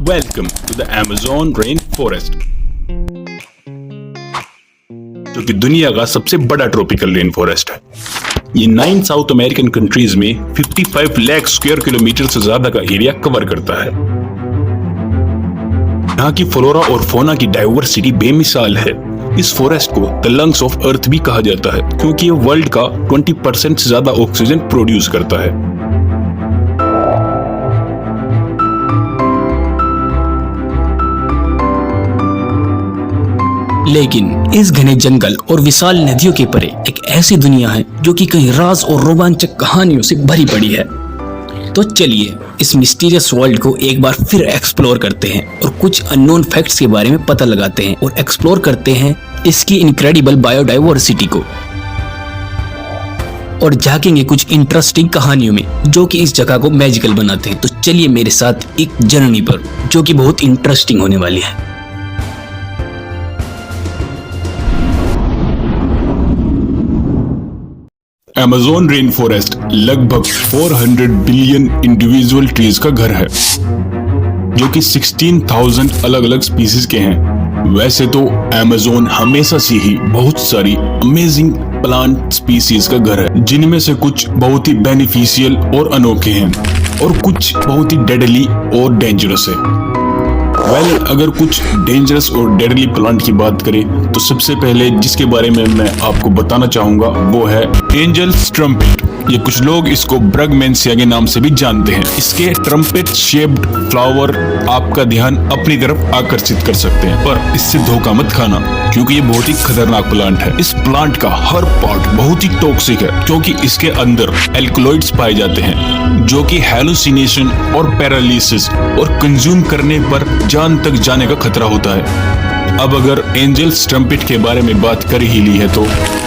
Welcome to the Amazon rainforest, जो कि दुनिया का सबसे बड़ा ट्रॉपिकल रेन फॉरेस्ट है। ये 9 साउथ अमेरिकन कंट्रीज में 55 लाख स्क्वायर किलोमीटर से ज्यादा का एरिया कवर करता है। यहाँ की फ्लोरा और फोना की डाइवर्सिटी बेमिसाल है। इस फॉरेस्ट को द लंग्स ऑफ अर्थ भी कहा जाता है, क्योंकि ये वर्ल्ड का 20% से ज्यादा ऑक्सीजन प्रोड्यूस करता है। लेकिन इस घने जंगल और विशाल नदियों के परे एक ऐसी दुनिया है जो कि कई राज और रोमांचक कहानियों से भरी पड़ी है। तो चलिए इस मिस्टीरियस वर्ल्ड को एक बार फिर एक्सप्लोर करते हैं और कुछ अननोन फैक्ट्स के बारे में पता लगाते हैं और एक्सप्लोर करते हैं इसकी इनक्रेडिबल बायोडाइवर्सिटी को, और झांकेंगे कुछ इंटरेस्टिंग कहानियों में जो कि इस जगह को मैजिकल बनाते हैं। तो चलिए मेरे साथ एक जर्नी पर जो कि बहुत इंटरेस्टिंग होने वाली है। अमेज़न रेन फॉरेस्ट लगभग 400 बिलियन इंडिविजुअल ट्रीज का घर है, जो कि 16,000 अलग अलग स्पीसीज के हैं। वैसे तो अमेज़न हमेशा से ही बहुत सारी अमेजिंग प्लांट स्पीसीज का घर है, जिनमें से कुछ बहुत ही बेनिफिशियल और अनोखे हैं और कुछ बहुत ही डेडली और डेंजरस है। अगर कुछ डेंजरस और डेडली प्लांट की बात करें तो सबसे पहले जिसके बारे में मैं आपको बताना चाहूंगा वो है एंजल्स ट्रम्पेट। ये कुछ लोग इसको ब्रगमेंसिया के नाम से भी जानते हैं। इसके ट्रम्पेट शेप्ड फ्लावर आपका ध्यान अपनी तरफ आकर्षित कर सकते हैं, पर इससे धोखा मत खाना, क्योंकि ये बहुत ही खतरनाक प्लांट है। इस प्लांट का हर पार्ट बहुत ही टॉक्सिक है, क्योंकि इसके अंदर एल्कलॉइड्स पाए जाते हैं जो कि हैलुसिनेशन और पैरालिसिस और कंज्यूम करने पर जान तक जाने का खतरा होता है। अब अगर एंजल्स ट्रम्पेट के बारे में बात कर ही ली है तो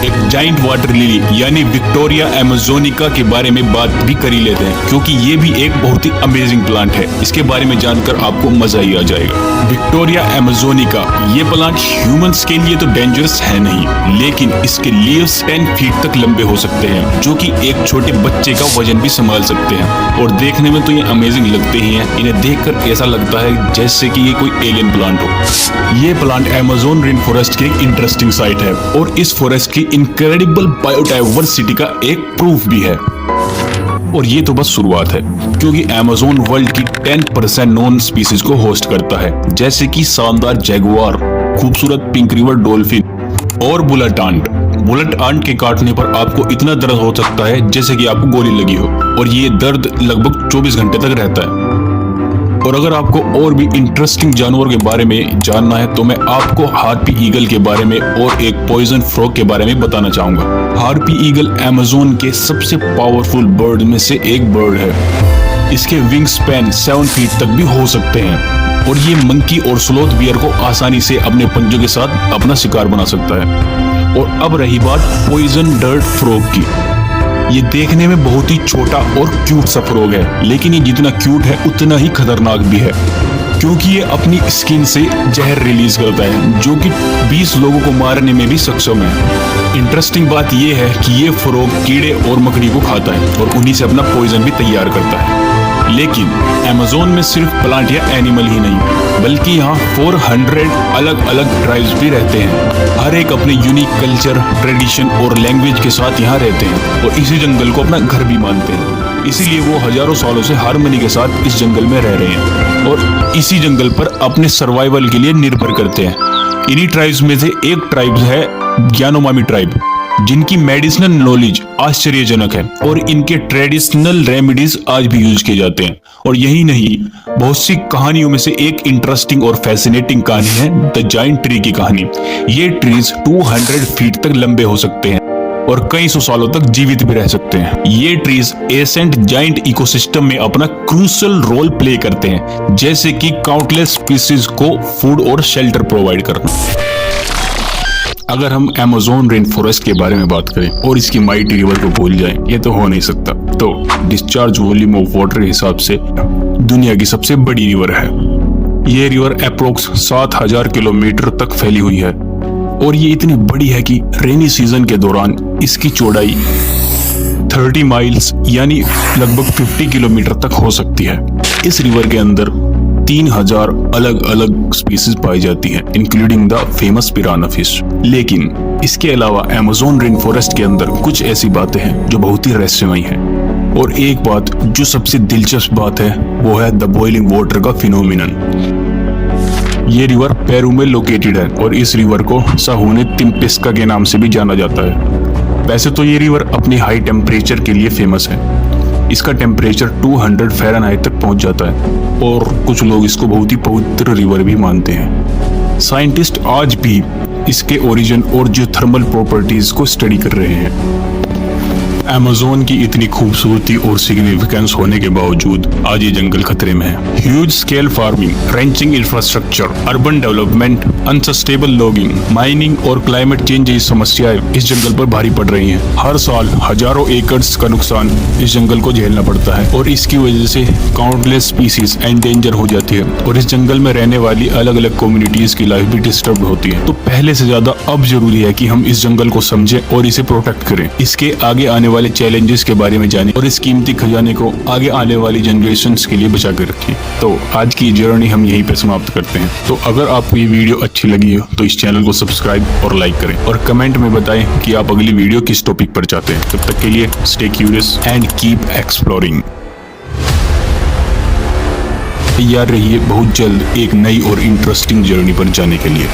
एक जाइंट वाटर लिली यानी विक्टोरिया अमेज़ोनिका के बारे में बात भी कर ही लेते हैं, क्योंकि ये भी एक बहुत ही अमेजिंग प्लांट है। इसके बारे में जानकर आपको मजा ही आ जाएगा। विक्टोरिया अमेज़ोनिका ये प्लांट ह्यूमंस के लिए तो डेंजरस है नहीं, लेकिन इसके लीव्स 10 फीट तक लंबे हो सकते हैं, जो कि एक छोटे बच्चे का वजन भी संभाल सकते हैं। और देखने में तो ये अमेजिंग लगते ही हैं। इन्हें देखकर ऐसा लगता है जैसे कि ये कोई एलियन प्लांट हो। ये प्लांट अमेज़न रेन फॉरेस्ट की एक इंटरेस्टिंग साइट है और इस फॉरेस्ट की इनक्रेडिबल बायोडाइवर्सिटी का एक प्रूफ भी है। और ये तो बस शुरुआत है, क्योंकि अमेज़न वर्ल्ड की 10% नॉन स्पीसीज को होस्ट करता है, जैसे कि शानदार जैगुआर, खूबसूरत पिंक रिवर डॉल्फिन और बुलेट आंट। बुलेट आंट के काटने पर आपको इतना दर्द हो सकता है जैसे कि आपको गोली लगी हो, और ये दर्द लगभग 24 घंटे तक रहता है। और अगर आपको और भी इंटरेस्टिंग जानवर के बारे में जानना है तो मैं आपको हार्पी ईगल के बारे में और एक पॉइजन फ्रॉग के बारे में बताना चाहूंगा। हार्पी ईगल अमेज़न के सबसे पावरफुल बर्ड में से एक बर्ड है। इसके विंग स्पैन 7 फीट तक भी हो सकते हैं, और ये मंकी और स्लोथ बियर को आसानी से अपने पंजों के साथ अपना शिकार बना सकता है। और अब रही बात पॉइजन डर्ट फ्रॉग की। ये देखने में बहुत ही छोटा और क्यूट सा फ्रॉग है, लेकिन ये जितना क्यूट है उतना ही खतरनाक भी है, क्योंकि ये अपनी स्किन से जहर रिलीज करता है जो कि 20 लोगों को मारने में भी सक्षम है। इंटरेस्टिंग बात ये है कि ये फ्रॉग कीड़े और मकड़ी को खाता है और उन्हीं से अपना पॉइजन भी तैयार करता है। लेकिन अमेज़न में सिर्फ प्लांट या एनिमल ही नहीं, बल्कि यहाँ 400 अलग अलग ट्राइब्स भी रहते हैं। हर एक अपने यूनिक कल्चर, ट्रेडिशन और लैंग्वेज के साथ यहाँ रहते हैं और इसी जंगल को अपना घर भी मानते हैं। इसीलिए वो हजारों सालों से हार्मनी के साथ इस जंगल में रह रहे हैं और इसी जंगल पर अपने सर्वाइवल के लिए निर्भर करते हैं। इन्हीं ट्राइब्स में से एक ट्राइब है यानोमामी ट्राइब, जिनकी मेडिसिनल नॉलेज आश्चर्यजनक है और इनके ट्रेडिशनल रेमेडीज आज भी यूज किए जाते हैं। और यही नहीं, बहुत सी कहानियों में से एक इंटरेस्टिंग और फैसिनेटिंग कहानी है द जाइंट ट्री की कहानी। ये ट्रीज 200 फीट तक लंबे हो सकते हैं और कई सौ सालों तक जीवित भी रह सकते हैं। ये ट्रीज एसेंट जाइंट इकोसिस्टम में अपना क्रूशियल रोल प्ले करते हैं, जैसे कि काउंटलेस स्पीसीज को फूड और शेल्टर प्रोवाइड करना। अगर हम अमेज़न रेन फॉरेस्ट के बारे में बात करें और इसकी माइटी रिवर को भूल जाएं, ये तो हो नहीं सकता। तो डिस्चार्ज वॉल्यूम ऑफ वाटर के हिसाब से दुनिया की सबसे बड़ी रिवर है। ये रिवर अप्रोक्स 7000 किलोमीटर तक फैली हुई है और ये इतनी बड़ी है कि रेनी सीजन के दौरान इसकी चौड़ाई 30 माइल्स यानी लगभग 50 किलोमीटर तक हो सकती है। इस रिवर के अंदर 3000 अलग अलग स्पीसीज पाई जाती हैं, इंक्लूडिंग द फेमस पिराना फिश। लेकिन इसके अलावा अमेज़न रेन फॉरेस्ट के अंदर कुछ ऐसी बातें हैं जो बहुत ही रहस्यमयी हैं। और एक बात जो सबसे दिलचस्प बात है वो है द बॉइलिंग वाटर का फिनोमिनन। ये रिवर पेरू में लोकेटेड है और इस रिवर को साहुने तिम्पिस्का के नाम से भी जाना जाता है। वैसे तो ये रिवर अपनी हाई टेम्परेचर के लिए फेमस है। इसका टेम्परेचर 200 फ़ारेनहाइट तक पहुंच जाता है और कुछ लोग इसको बहुत ही पवित्र रिवर भी मानते हैं। साइंटिस्ट आज भी इसके ओरिजिन और जियोथर्मल प्रॉपर्टीज को स्टडी कर रहे हैं। अमेज़न की इतनी खूबसूरती और सिग्निफिकेंस होने के बावजूद आज ये जंगल खतरे में है। Huge scale farming, wrenching infrastructure, urban development, unsustainable logging, mining और क्लाइमेट चेंज जैसी समस्याएं इस जंगल पर भारी पड़ रही हैं। हर साल हजारों एकर्स का नुकसान इस जंगल को झेलना पड़ता है और इसकी वजह से काउंटलेस स्पीसीज एंडेंजर हो जाती है और इस जंगल में रहने वाली अलग अलग कम्युनिटीज की लाइफ भी डिस्टर्ब होती है। तो पहले से ज्यादा अब जरूरी है कि हम इस जंगल को समझें और इसे प्रोटेक्ट करें। इसके आगे आने वाले चैलेंजेस के बारे में जानें और इस कीमती खजाने को आगे आने वाली जनरेशंस के लिए बचा कर रखें। तो आज की जर्नी हम यहीं पे समाप्त करते हैं। तो अगर आपको ये वीडियो अच्छी लगी हो तो इस चैनल को सब्सक्राइब और लाइक करें और कमेंट में बताएं कि आप अगली वीडियो किस टॉपिक पर चाहते हैं। तब तक के लिए stay curious and keep exploring. तैयार रहिए बहुत जल्द एक नई और इंटरेस्टिंग जर्नी पर जाने के लिए।